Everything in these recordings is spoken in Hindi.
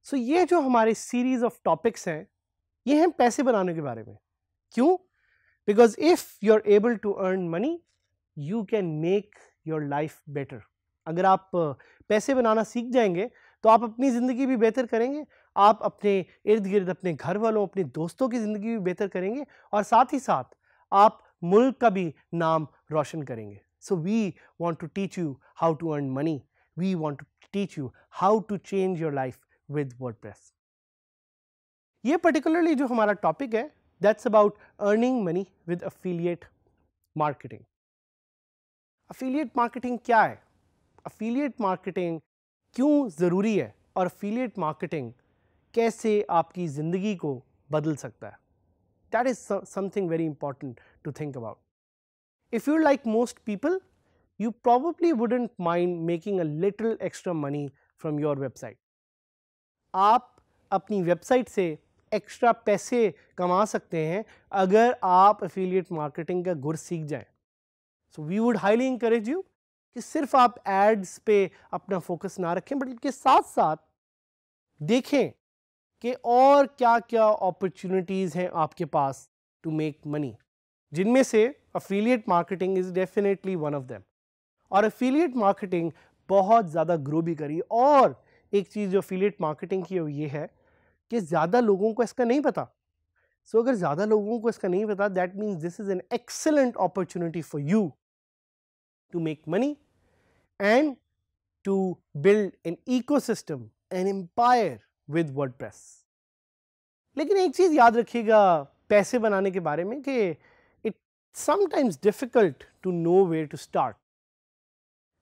सो ये जो हमारे सीरीज ऑफ टॉपिक्स हैं ये हैं पैसे बनाने के बारे में। क्यों? Because if you are able to earn money you can make your life better. अगर आप पैसे बनाना सीख जाएंगे तो आप अपनी ज़िंदगी भी बेहतर करेंगे, आप अपने इर्द गिर्द अपने घर वालों, अपने दोस्तों की ज़िंदगी भी बेहतर करेंगे और साथ ही साथ आप मुल्क का भी नाम रोशन करेंगे। So we want to teach you how to earn money, we want to teach you how to change your life with WordPress। ये particularly जो हमारा टॉपिक है that's about earning money with affiliate marketing। affiliate marketing क्या है? affiliate marketing क्यों ज़रूरी है और affiliate marketing कैसे आपकी ज़िंदगी को बदल सकता है? That is something very important to think about। If you're like most people, you probably wouldn't mind making a little extra money from your website। आप अपनी वेबसाइट से एक्स्ट्रा पैसे कमा सकते हैं अगर आप एफिलिएट मार्केटिंग का गुर सीख जाएं। So we would highly encourage you कि सिर्फ आप एड्स पे अपना फोकस ना रखें बल्कि साथ साथ देखें कि और क्या क्या अपॉर्चुनिटीज़ हैं आपके पास टू मेक मनी, जिनमें से affiliate marketing is definitely one of them. और एफिलिएट मार्केटिंग बहुत ज़्यादा ग्रो भी करी। और एक चीज़ जो एफिलिएट मार्केटिंग की ये है कि ज़्यादा लोगों को इसका नहीं पता। सो अगर ज़्यादा लोगों को इसका नहीं पता that means this is an excellent opportunity for you to make money and to build an ecosystem, an empire with WordPress. लेकिन एक चीज़ याद रखिएगा पैसे बनाने के बारे में कि it sometimes difficult to know where to start.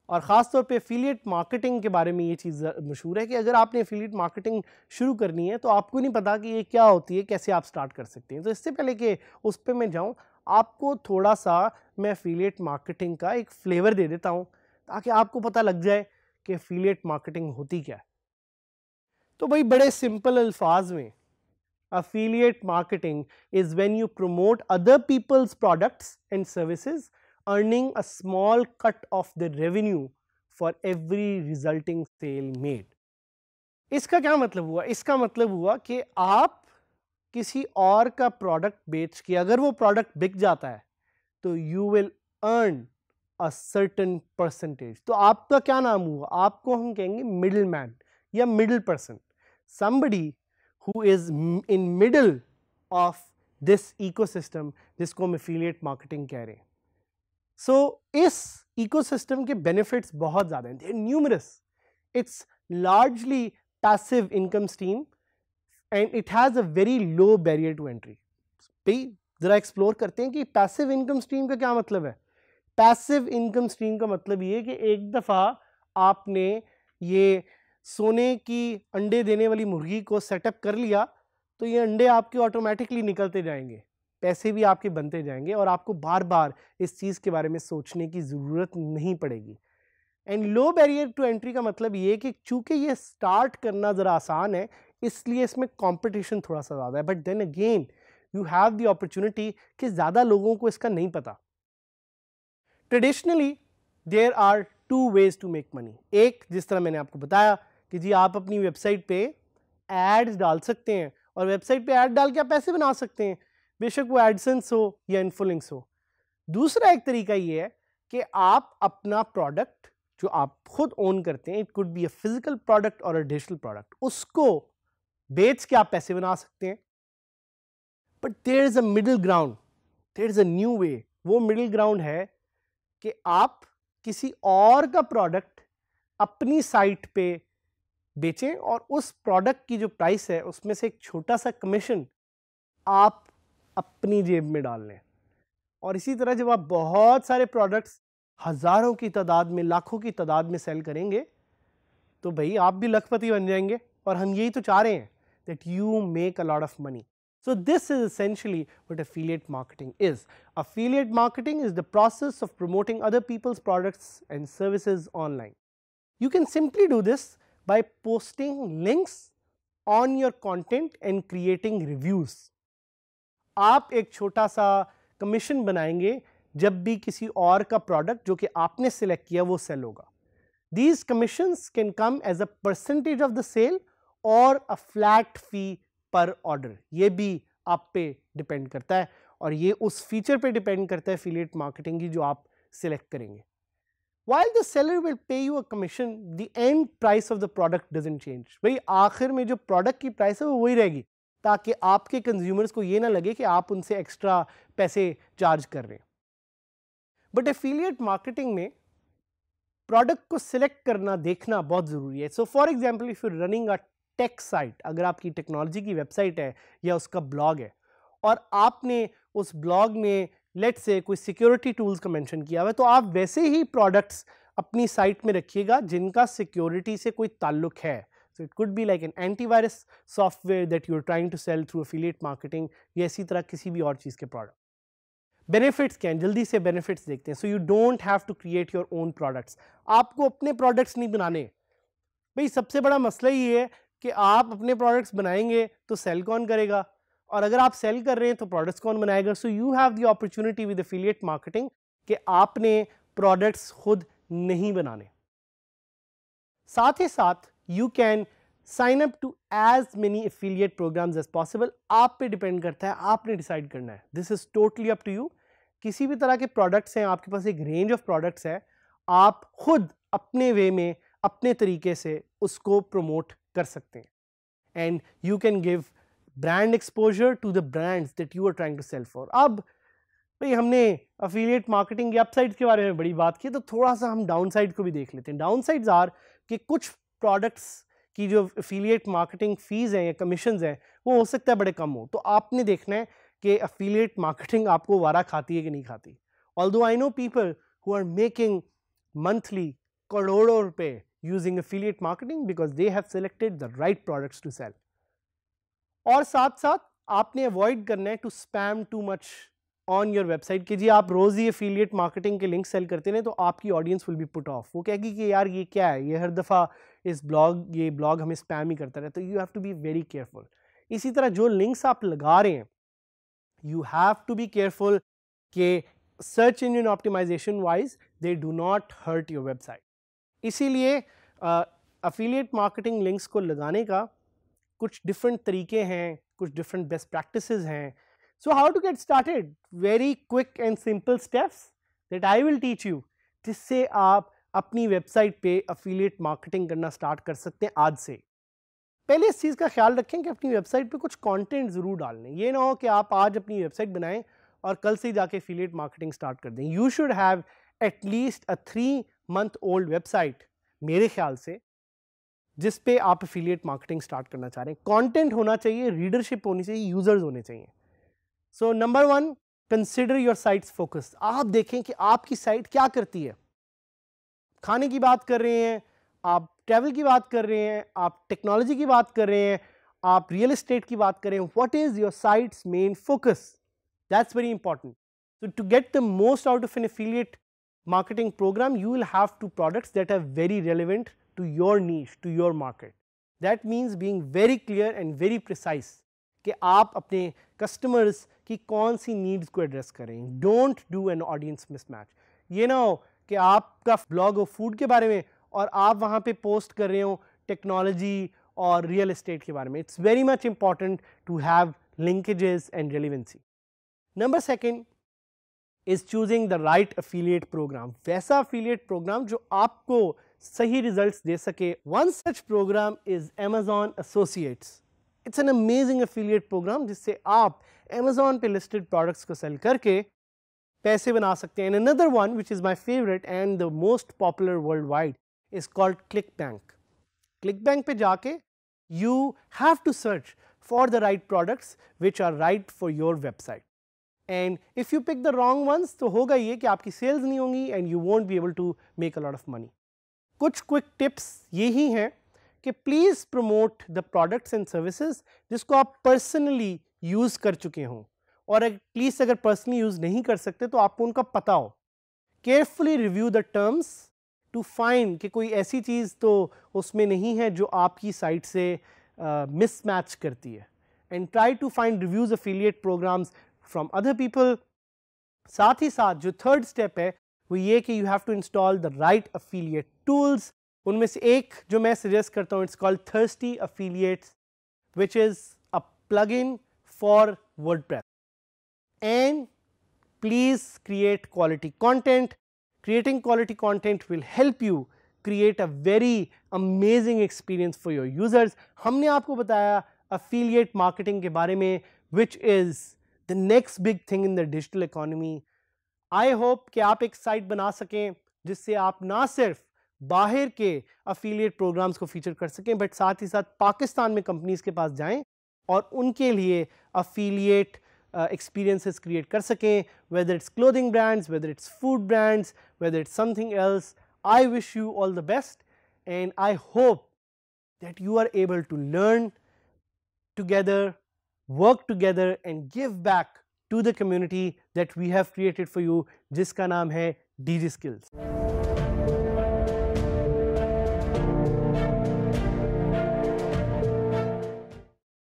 और ख़ास तौर पे एफिलिएट मार्केटिंग के बारे में ये चीज़ मशहूर है कि अगर आपने एफिलिएट मार्केटिंग शुरू करनी है तो आपको नहीं पता कि ये क्या होती है, कैसे आप स्टार्ट कर सकते हैं। तो इससे पहले कि उस पर मैं जाऊँ, आपको थोड़ा सा मैं एफिलिएट मार्केटिंग का एक फ्लेवर दे देता हूँ ताकि आपको पता लग जाए कि एफिलिएट मार्केटिंग होती क्या है। तो भाई बड़े सिंपल अल्फाज में affiliate marketing is when you promote other people's products and services earning a small cut of the revenue for every resulting sale made। इसका क्या मतलब हुआ? इसका मतलब हुआ कि आप किसी और का प्रोडक्ट बेच के अगर वो प्रोडक्ट बिक जाता है तो you will earn a certain percentage। तो आपका क्या नाम हुआ? आपको हम कहेंगे मिडल मैन या middle person, somebody who is in middle of this ecosystem, जिसको हम एफिलिएट मार्केटिंग कह रहे हैं। सो इस इकोसिस्टम के बेनिफिट्स बहुत ज़्यादा हैं, they are numerous. It's largely passive income stream and it has a very low barrier to entry. भाई ज़रा एक्सप्लोर करते हैं कि पैसिव इनकम स्ट्रीम का क्या मतलब है। पैसिव इनकम स्ट्रीम का मतलब ये है कि एक दफ़ा आपने ये सोने की अंडे देने वाली मुर्गी को सेटअप कर लिया तो ये अंडे आपके ऑटोमेटिकली निकलते जाएंगे, पैसे भी आपके बनते जाएंगे और आपको बार बार इस चीज़ के बारे में सोचने की ज़रूरत नहीं पड़ेगी। And low barrier to entry का मतलब ये कि चूंकि ये स्टार्ट करना ज़रा आसान है इसलिए इसमें कंपटीशन थोड़ा सा ज़्यादा है, but then again you have the opportunity कि ज़्यादा लोगों को इसका नहीं पता। Traditionally there are two ways to make money. एक, जिस तरह मैंने आपको बताया कि जी आप अपनी वेबसाइट पे एड्स डाल सकते हैं और वेबसाइट पे ऐड डाल के आप पैसे बना सकते हैं, बेशक वो एडसेंस हो या इन्फ्लुएंस हो। दूसरा एक तरीका ये है कि आप अपना प्रोडक्ट जो आप खुद ओन करते हैं, it could be a physical product और अ डिजिटल प्रोडक्ट, उसको बेच के आप पैसे बना सकते हैं। But there is a middle ground, there is a new way. वो मिडिल ग्राउंड है कि आप किसी और का प्रोडक्ट अपनी साइट पे बेचें और उस प्रोडक्ट की जो प्राइस है उसमें से एक छोटा सा कमीशन आप अपनी जेब में डाल लें। और इसी तरह जब आप बहुत सारे प्रोडक्ट्स हज़ारों की तादाद में, लाखों की तादाद में सेल करेंगे तो भाई आप भी लखपति बन जाएंगे। और हम यही तो चाह रहे हैं, that you make a lot of money. So this is essentially what affiliate marketing is. Affiliate marketing is the process of promoting other people's products and services online. You can simply do this by posting links on your content and creating reviews. आप एक छोटा सा कमीशन बनाएंगे जब भी किसी और का प्रोडक्ट जो कि आपने सिलेक्ट किया वो सेल होगा. These commissions can come as a percentage of the sale or a flat fee per order. ये भी आप पे डिपेंड करता है और ये उस फीचर पे डिपेंड करता है एफिलिएट मार्केटिंग की जो आप सिलेक्ट करेंगे. While the seller will pay you a commission, the end price of the product doesn't change. भाई आखिर में जो प्रोडक्ट की प्राइस है वो वही रहेगी ताकि आपके कंज्यूमर्स को ये ना लगे कि आप उनसे एक्स्ट्रा पैसे चार्ज कर रहे हैं. बट एफिलिएट मार्केटिंग में प्रोडक्ट को सिलेक्ट करना देखना बहुत ज़रूरी है. So for example if you running a tech site, अगर आपकी टेक्नोलॉजी की वेबसाइट है या उसका ब्लॉग है और आपने उस ब्लॉग में लेट्स से कोई सिक्योरिटी टूल्स का मेंशन किया हुआ है, तो आप वैसे ही प्रोडक्ट्स अपनी साइट में रखिएगा जिनका सिक्योरिटी से कोई ताल्लुक है. So it could be like an antivirus software that you are trying to sell through affiliate marketing या इसी तरह किसी भी और चीज़ के प्रोडक्ट. बेनिफिट्स क्या हैं, जल्दी से बेनिफिट्स देखते हैं. So you don't have to create your own products. आपको अपने प्रोडक्ट्स नहीं बनाने. भाई सबसे बड़ा मसला ये है कि आप अपने प्रोडक्ट्स बनाएंगे तो सेल कौन करेगा, और अगर आप सेल कर रहे हैं तो प्रोडक्ट्स कौन बनाएगा. So you have the opportunity with affiliate marketing कि आपने प्रोडक्ट्स खुद नहीं बनाने. साथ ही साथ you can sign up to as many affiliate programs as possible. आप पे डिपेंड करता है, आपने डिसाइड करना है. This is totally up to you. किसी भी तरह के प्रोडक्ट्स हैं, आपके पास एक रेंज ऑफ प्रोडक्ट्स है, आप खुद अपने वे में अपने तरीके से उसको प्रमोट कर सकते हैं. And you can give brand exposure to the brands that you are trying to sell for. अब भाई हमने एफिलिएट मार्केटिंग की अपसाइड्स के बारे में बड़ी बात की, तो थोड़ा सा हम डाउन साइड को भी देख लेते हैं. डाउन साइड्स आर कि कुछ प्रोडक्ट्स की जो एफिलिएट मार्केटिंग फीस हैं या कमीशंस हैं वो हो सकता है बड़े कम हो. तो आपने देखना है कि एफिलिएट मार्केटिंग आपको वारा खाती है कि नहीं खाती. Although I know people who are making monthly करोड़ों रुपए using affiliate marketing because they have selected the right products to sell. और साथ साथ आपने अवॉइड करना है to spam too much on your website कि जी आप रोज़ ही एफिलिएट मार्केटिंग के लिंक सेल करते हैं तो आपकी audience will be put off. वो कहेगी कि यार ये क्या है, ये हर दफ़ा ये ब्लॉग हमें स्पैम ही करता रहता. तो you have to be very careful. इसी तरह जो लिंक्स आप लगा रहे हैं you have to be careful कि search engine optimisation wise they do not hurt your website. इसीलिए एफिलिएट मार्केटिंग लिंक्स को लगाने का कुछ डिफरेंट तरीके हैं, कुछ डिफरेंट बेस्ट प्रैक्टिसेस हैं. So how to get started, very quick and simple steps that I will teach you, जिससे आप अपनी वेबसाइट पे एफिलिएट मार्केटिंग करना स्टार्ट कर सकते हैं आज से. पहले इस चीज़ का ख्याल रखें कि अपनी वेबसाइट पे कुछ कंटेंट ज़रूर डाल लें. ये ना हो कि आप आज अपनी वेबसाइट बनाएं और कल से ही जाके एफिलिएट मार्केटिंग स्टार्ट कर दें. You should have at least a 3 month old website मेरे ख्याल से जिस पे आप एफिलिएट मार्केटिंग स्टार्ट करना चाह रहे हैं. कंटेंट होना चाहिए, रीडरशिप होनी चाहिए, यूजर्स होने चाहिए. So number 1, consider your sites focus. आप देखें कि आपकी साइट क्या करती है. खाने की बात कर रहे हैं, आप ट्रैवल की बात कर रहे हैं, आप टेक्नोलॉजी की बात कर रहे हैं, आप रियल एस्टेट की बात कर रहे हैं. What is your sites main focus? That's very important. So to get the most out of an affiliate marketing program, you will have to products that are very relevant to your niche, to your market. That means being very clear and very precise कि आप अपने customers की कौन सी needs को address करें. Don't do an audience mismatch. ये ना हो कि आपका blog हो food के बारे में और आप वहाँ पे post कर रहे हो technology और real estate के बारे में. It's very much important to have linkages and relevancy. Number 2 is choosing the right affiliate program. वैसा affiliate program जो आपको सही results दे सके. One such program is Amazon Associates. It's an amazing affiliate program जिससे आप Amazon पे listed products को sell करके पैसे बना सकते हैं. And another one which is my favorite and the most popular worldwide is called ClickBank. ClickBank पे जाके you have to search for the right products which are right for your website. And if you pick the wrong ones तो होगा ये कि आपकी sales नहीं होंगी and you won't be able to make a lot of money. कुछ quick tips यही हैं कि please promote the products and services जिसको आप personally यूज़ कर चुके हों, और एटलीस्ट अगर पर्सनली यूज़ नहीं कर सकते तो आपको उनका पता हो। Carefully review the terms to find कि कोई ऐसी चीज़ तो उसमें नहीं है जो आपकी साइट से मिसमैच करती है, and try to find reviews affiliate programs from other people. साथ ही साथ जो थर्ड स्टेप है वो ये कि you have to install the right affiliate tools. उनमें से एक जो मैं सजेस्ट करता हूँ, it's called thirsty affiliates, which is a plugin for WordPress. And please create quality content. Creating quality content will help you create a very amazing experience for your users. हमने आपको बताया affiliate marketing के बारे में, which is the next big thing in the digital economy. I hope कि आप एक साइट बना सकें जिससे आप ना सिर्फ बाहर के अफिलिएट प्रोग्राम्स को फीचर कर सकें, बट साथ ही साथ पाकिस्तान में कंपनीज के पास जाएं और उनके लिए अफिलिएट एक्सपीरियंसेस क्रिएट कर सकें, whether it's clothing brands, whether it's food brands, whether it's something else. I wish you all the best, and I hope that you are able to learn together, work together and give back to the community that we have created for you, जिसका नाम है DigiSkills।